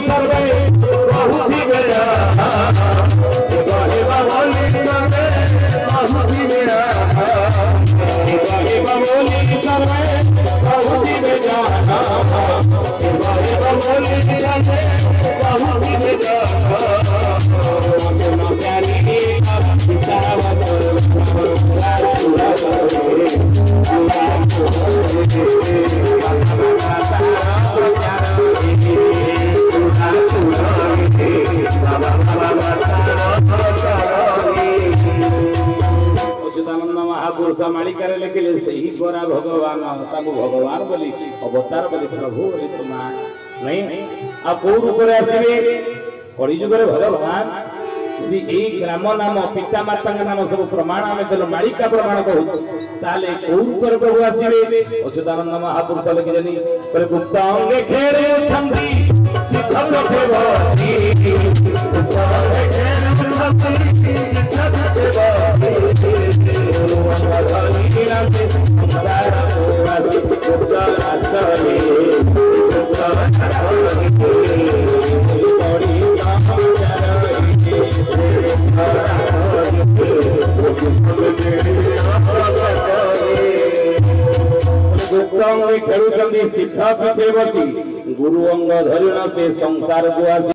सर्वे बहुति गया गहेबा बोली सर्वे बहुति गया गहेबा बोली सर्वे बहुति गया गहेबा बोली सर्वे बहुति गया प्यारी महापुरुष मालिकार लिखिले से ही गोरा भगवान भगवान बोली अवतार बोली प्रभु बोली तुम नहीं आ कौ रूप आसवे कलिजुग भगवान यदि ग्राम नाम पिता माता नाम सब प्रमाण आम देल मालिका प्रमाण कहूँ ताले कौ रूप प्रभु आसवे अच्युतानंद महापुरुष लिखिले गुप्तांगे खेरे खेलुंट सिद्ध पीठे बसी गुरु अंग धरिण से संसार को आसी